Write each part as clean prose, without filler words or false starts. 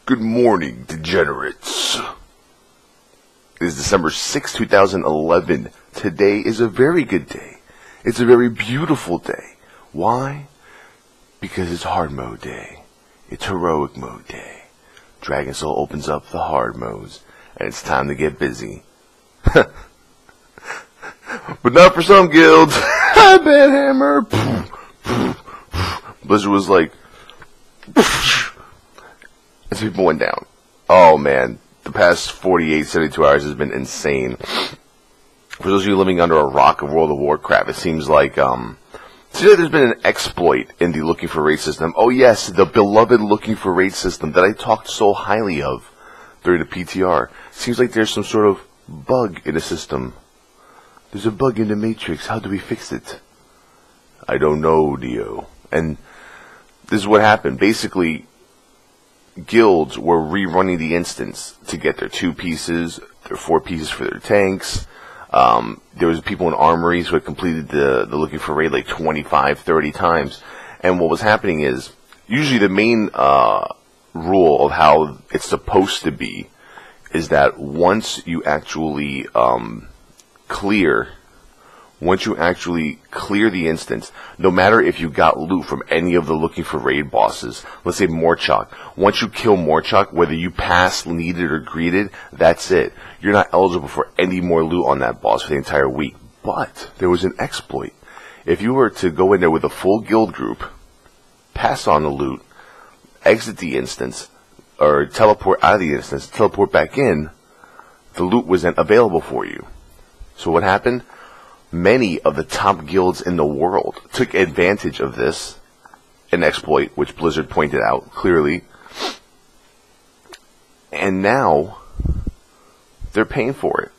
Good morning, degenerates. It is December 6, 2011. Today is a very good day. It's a very beautiful day. Why? Because it's hard mode day. It's heroic mode day. Dragon Soul opens up the hard modes, and it's time to get busy. But not for some guilds. Hi, Banhammer. Blizzard was like, as people went down. Oh man, the past 48, 72 hours has been insane. For those of you living under a rock of World of Warcraft, it seems like there's been an exploit in the looking for raid system. Oh yes, the beloved looking for raid system that I talked so highly of during the PTR. Seems like there's some sort of bug in the system. There's a bug in the matrix. How do we fix it? I don't know, Dio. And this is what happened. Basically, guilds were rerunning the instance to get their 2 pieces, their 4 pieces for their tanks. There was people in armories who had completed the looking for raid like 25, 30 times. And what was happening is, usually the main rule of how it's supposed to be is that once you actually clear the instance, no matter if you got loot from any of the looking for raid bosses, let's say Morchok, once you kill Morchok, whether you pass, needed, or greeted, that's it. You're not eligible for any more loot on that boss for the entire week. But there was an exploit. If you were to go in there with a full guild group, pass on the loot, exit the instance, or teleport out of the instance, teleport back in, the loot wasn't available for you. So what happened? Many of the top guilds in the world took advantage of this, an exploit which Blizzard pointed out clearly, and now they're paying for it.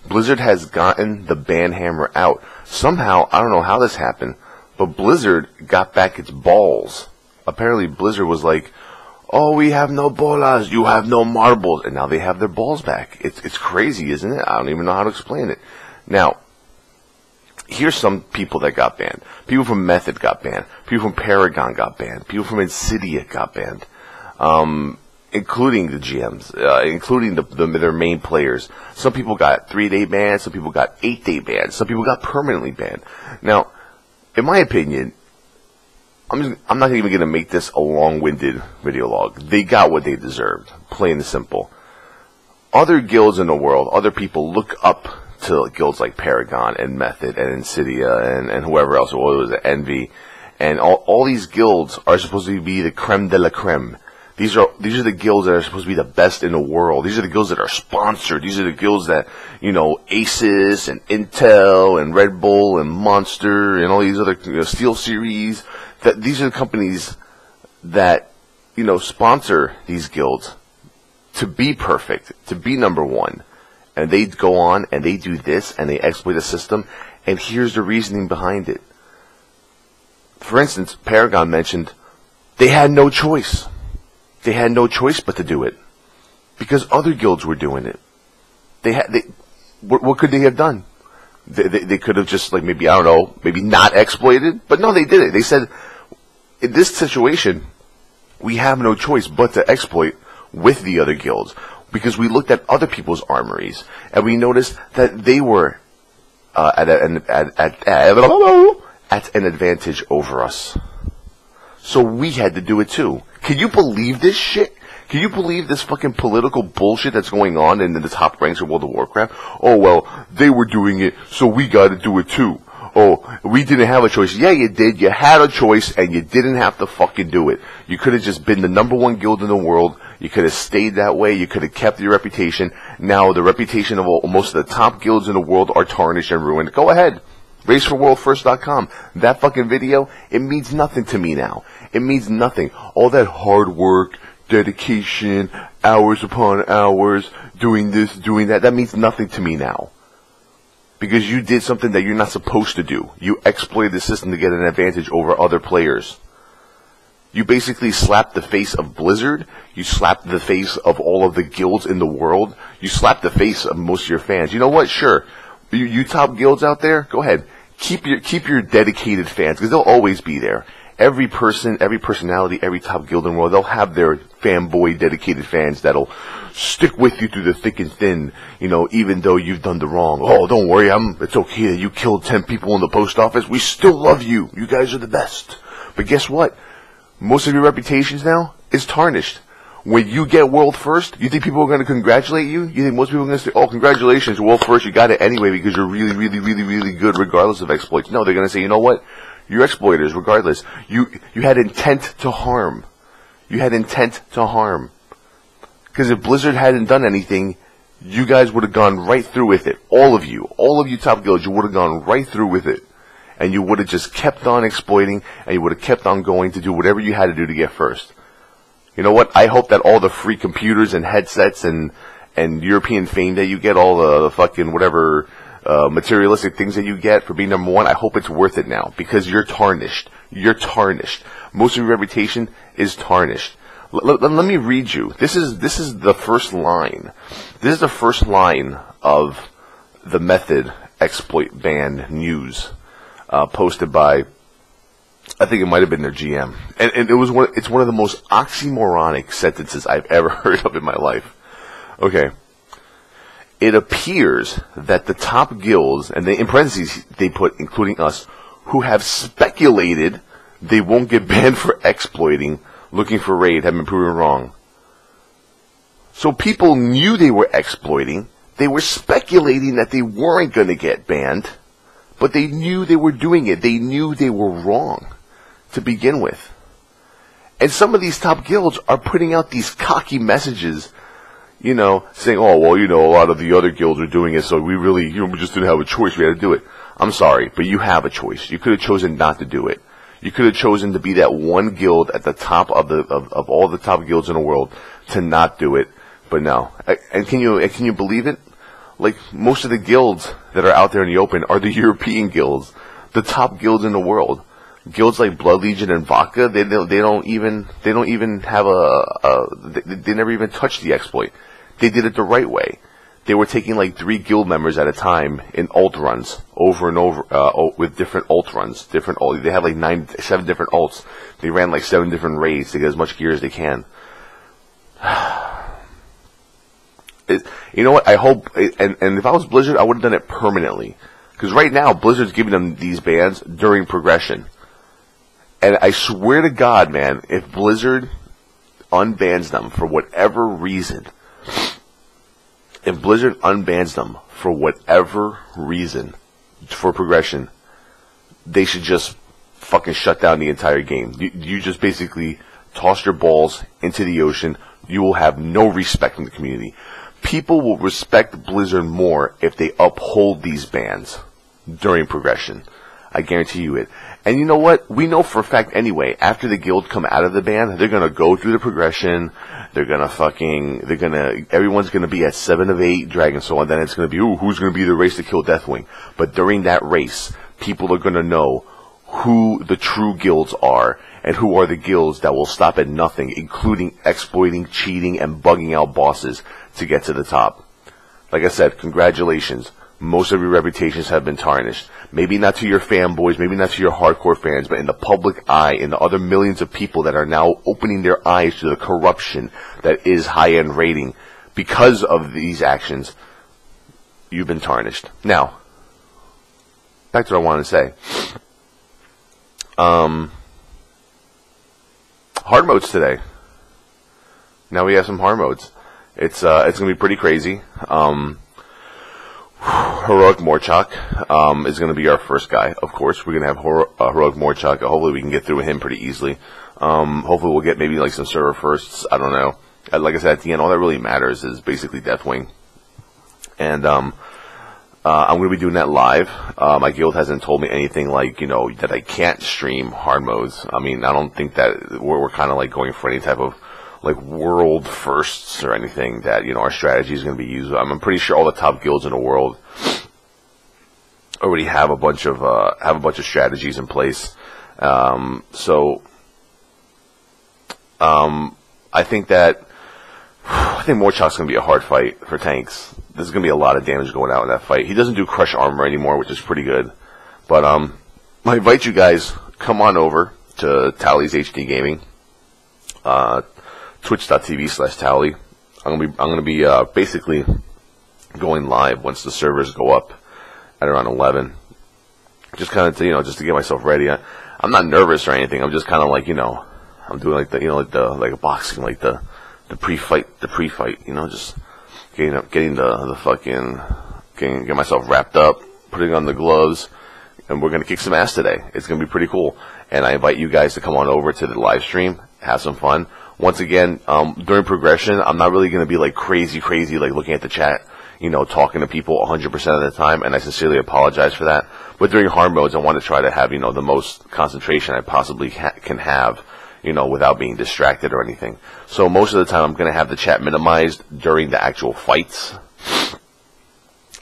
Blizzard has gotten the banhammer out. Somehow, I don't know how this happened, but Blizzard got back its balls. Apparently Blizzard was like, oh, we have no bolas, you have no marbles, and now they have their balls back. It's crazy, isn't it? I don't even know how to explain it. Now, here's some people that got banned. People from Method got banned. People from Paragon got banned. People from Insidia got banned. Including the GMs, including their main players. Some people got 3-day bans. Some people got 8-day bans. Some people got permanently banned. Now, in my opinion, I'm not even going to make this a long-winded video log. They got what they deserved, plain and simple. Other guilds in the world, other people look up to guilds like Paragon and Method and Insidia and whoever else it was, Envy, and all these guilds are supposed to be the creme de la creme. These are the guilds that are supposed to be the best in the world. These are the guilds that are sponsored. These are the guilds that, Asus and Intel and Red Bull and Monster and all these other Steel Series. These are the companies that sponsor these guilds to be perfect, to be number one. And they go on and they do this and they exploit the system. And here's the reasoning behind it. For instance, Paragon mentioned they had no choice. They had no choice but to do it because other guilds were doing it. What could they have done? They could have just maybe not exploited, but no, they did it. They said in this situation we have no choice but to exploit with the other guilds. Because we looked at other people's armories, and we noticed that they were at an advantage over us. So we had to do it too. Can you believe this shit? Can you believe this fucking political bullshit that's going on in the top ranks of World of Warcraft? Oh, well, they were doing it, so we gotta do it too. Oh, we didn't have a choice. Yeah, you did. You had a choice, and you didn't have to fucking do it. You could have just been the #1 guild in the world. You could have stayed that way. You could have kept your reputation. Now, the reputation of most of the top guilds in the world are tarnished and ruined. Go ahead. RaceForWorldFirst.com. That fucking video, it means nothing to me now. It means nothing. All that hard work, dedication, hours upon hours, doing this, doing that, that means nothing to me now. Because you did something that you're not supposed to do. You exploited the system to get an advantage over other players. You basically slapped the face of Blizzard. You slapped the face of all of the guilds in the world. You slapped the face of most of your fans. You know what? Sure. You top guilds out there, go ahead. Keep your dedicated fans, because they'll always be there. Every person, every personality, every top guild in the world, they'll have their fanboy dedicated fans that'll stick with you through the thick and thin, you know, even though you've done the wrong. Oh, don't worry, it's okay that you killed 10 people in the post office. We still love you. You guys are the best. But guess what? Most of your reputations now is tarnished. When you get world first, you think people are going to congratulate you? You think most people are going to say, oh, congratulations, world first, you got it anyway because you're really, really, really, really good regardless of exploits. No, they're going to say, you know what? You're exploiters regardless. You had intent to harm. You had intent to harm. Because if Blizzard hadn't done anything, you guys would have gone right through with it. All of you top guilds, you would have gone right through with it. And you would have just kept on exploiting, and you would have kept on going to do whatever you had to do to get first. You know what? I hope that all the free computers and headsets and European fame that you get, all the fucking whatever materialistic things that you get for being number one, I hope it's worth it now because you're tarnished. You're tarnished. Most of your reputation is tarnished. Let me read you. This is the first line. This is the first line of the Method exploit ban news posted by, I think it might have been their GM, and it's one of the most oxymoronic sentences I've ever heard of in my life. Okay, it appears that the top guilds, and in parentheses they put including us, who have speculated they won't get banned for exploiting, looking for raid, have been proven wrong. So people knew they were exploiting. They were speculating that they weren't going to get banned, but they knew they were doing it. They knew they were wrong to begin with. And some of these top guilds are putting out these cocky messages, you know, saying, oh, well, you know, a lot of the other guilds are doing it, so we really, you know, we just didn't have a choice. We had to do it. I'm sorry, but you have a choice. You could have chosen not to do it. You could have chosen to be that one guild at the top of all the top guilds in the world to not do it, but no. And can you believe it? Like, most of the guilds that are out there in the open are the European guilds, the top guilds in the world. Guilds like Blood Legion and Vodka, they don't even have they never even touched the exploit. They did it the right way. They were taking like 3 guild members at a time in ult runs over and over with different ult runs, They have like 7 different ults. They ran like 7 different raids to get as much gear as they can. You know what? I hope, and if I was Blizzard, I would have done it permanently. Because right now, Blizzard's giving them these bans during progression. And I swear to God, man, if Blizzard unbans them for whatever reason, for progression, they should just fucking shut down the entire game. You just basically toss your balls into the ocean. You will have no respect from the community. People will respect Blizzard more if they uphold these bans during progression. I guarantee you it. And you know what? We know for a fact anyway, after the guild come out of the ban, they're gonna go through the progression, everyone's gonna be at 7 of 8 dragons, so on, then it's gonna be, ooh, who's gonna be the race to kill Deathwing? But during that race, people are gonna know who the true guilds are, and who are the guilds that will stop at nothing, including exploiting, cheating, and bugging out bosses to get to the top. Like I said, congratulations. Most of your reputations have been tarnished. Maybe not to your fanboys, maybe not to your hardcore fans, but in the public eye, in the other millions of people that are now opening their eyes to the corruption that is high-end raiding because of these actions, you've been tarnished. Now, back to what I wanted to say. Hard modes today. Now we have some hard modes. It's gonna be pretty crazy. Heroic Morchok is going to be our first guy. Of course, we're going to have Heroic Morchok. Hopefully we can get through him pretty easly. Hopefully we'll get maybe like some server firsts. I don't know. Like I said, at the end, all that really matters is basically Deathwing. And I'm going to be doing that live. My guild hasn't told me anything like, you know, that I can't stream hard modes. I mean, I don't think that we're kind of like going for any type of like world firsts or anything that, you know, our strategy is going to be used. I'm pretty sure all the top guilds in the world already have a bunch of strategies in place. I think Morchok's going to be a hard fight for tanks. There's going to be a lot of damage going out in that fight. He doesn't do crush armor anymore, which is pretty good. But I invite you guys, come on over to Towellee's HD Gaming. twitch.tv/Towelliee. I'm gonna be basically going live once the servers go up at around 11. Just kind of just to get myself ready. I'm not nervous or anything. I'm just kind of like, I'm doing like like a boxing, like the pre-fight, just getting myself wrapped up, putting on the gloves, and we're gonna kick some ass today. It's gonna be pretty cool. And I invite you guys to come on over to the live stream, have some fun. Once again, during progression, I'm not really gonna be like crazy, like looking at the chat, talking to people 100% of the time, and I sincerely apologize for that. But during hard modes, I want to try to have, the most concentration I possibly can have, without being distracted or anything. So most of the time, I'm going to have the chat minimized during the actual fights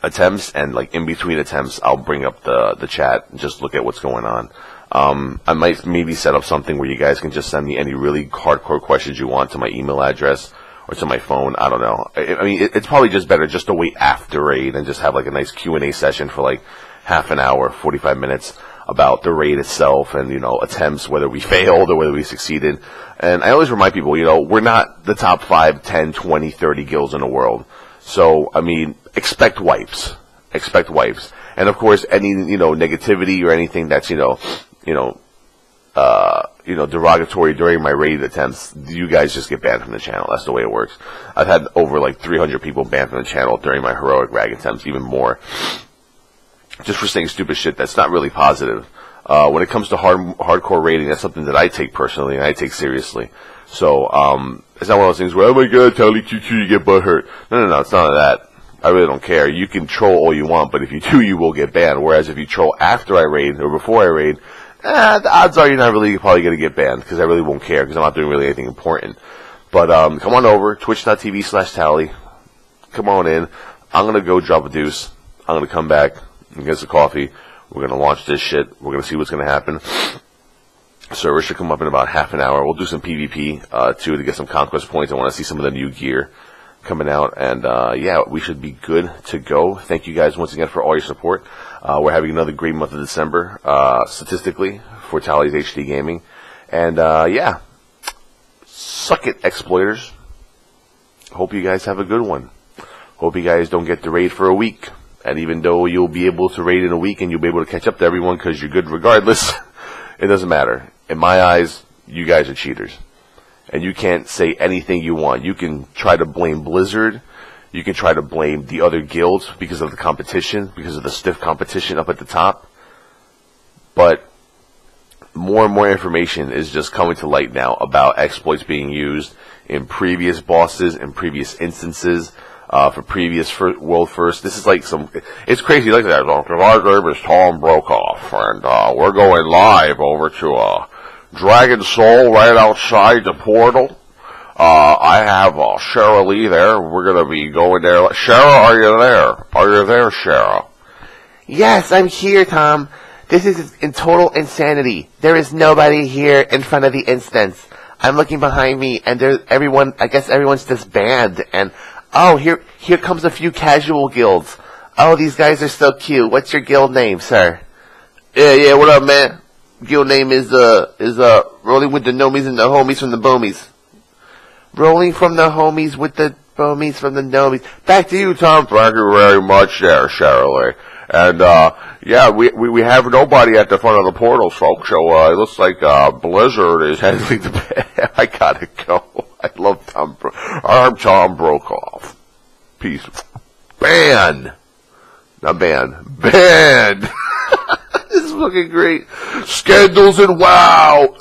attempts, and like in between attempts, I'll bring up the chat and just look at what's going on. I might maybe set up something where you guys can just send me any really hardcore questions you want to my email address or to my phone. I don't know. I mean, it's probably just better just to wait after raid and just have like a nice Q&A session for like half an hour, 45 minutes about the raid itself and, attempts, whether we failed or whether we succeeded. And I always remind people, we're not the top 5, 10, 20, 30 guilds in the world. So, I mean, expect wipes. Expect wipes. And of course, any, negativity or anything that's, derogatory during my raid attempts, you guys just get banned from the channel. That's the way it works. I've had over like 300 people banned from the channel during my heroic rag attempts, even more, just for saying stupid shit that's not really positive. When it comes to hardcore raiding, that's something that I take personally and I take seriously. So, it's not one of those things where, oh my god, Towelliee, you get butthurt. No, it's none of that. I really don't care. You can troll all you want, but if you do, you will get banned. Whereas if you troll after I raid or before I raid, the odds are you're not really probably going to get banned, because I really won't care, because I'm not doing really anything important. But come on over, twitch.tv/Towelliee. Come on in. I'm going to go drop a deuce. I'm going to come back and get some coffee. We're going to launch this shit. We're going to see what's going to happen. Server should come up in about half an hour. We'll do some PvP, too, to get some conquest points. I want to see some of the new gear coming out. And, yeah, we should be good to go. Thank you guys once again for all your support. We're having another great month of December, statistically, for Towellee's HD Gaming. And, yeah, suck it, exploiters. Hope you guys have a good one. Hope you guys don't get to raid for a week. And even though you'll be able to raid in a week and you'll be able to catch up to everyone because you're good regardless, it doesn't matter. In my eyes, you guys are cheaters. And you can't say anything you want. You can try to blame Blizzard. You can try to blame the other guilds because of the competition, because of the stiff competition up at the top. But more and more information is just coming to light now about exploits being used in previous bosses, in previous instances, for previous world first. This is like it's crazy like that. My name is Tom Brokaw, and we're going live over to Dragon Soul right outside the portal. I have Lee there. We're going to be going there. Shara, are you there? Are you there, Shara? Yes, I'm here, Tom. This is in total insanity. There is nobody here in front of the instance. I'm looking behind me, and there's everyone. I guess everyone's disbanded. And oh, here comes a few casual guilds. Oh, these guys are so cute. What's your guild name, sir? Yeah. What up, man? Guild name is Rolling with the Nomies and the Homies from the Bomies. Rolling from the homies with the bomies from the nomies. Back to you, Tom. Thank you very much there, Lee. And, yeah, we have nobody at the front of the portal, folks, so, it looks like, Blizzard is handling the I gotta go. I love I'm Tom Brokaw. Peace. Ban! Not ban. Ban! This is fucking great. Scandals and WoW!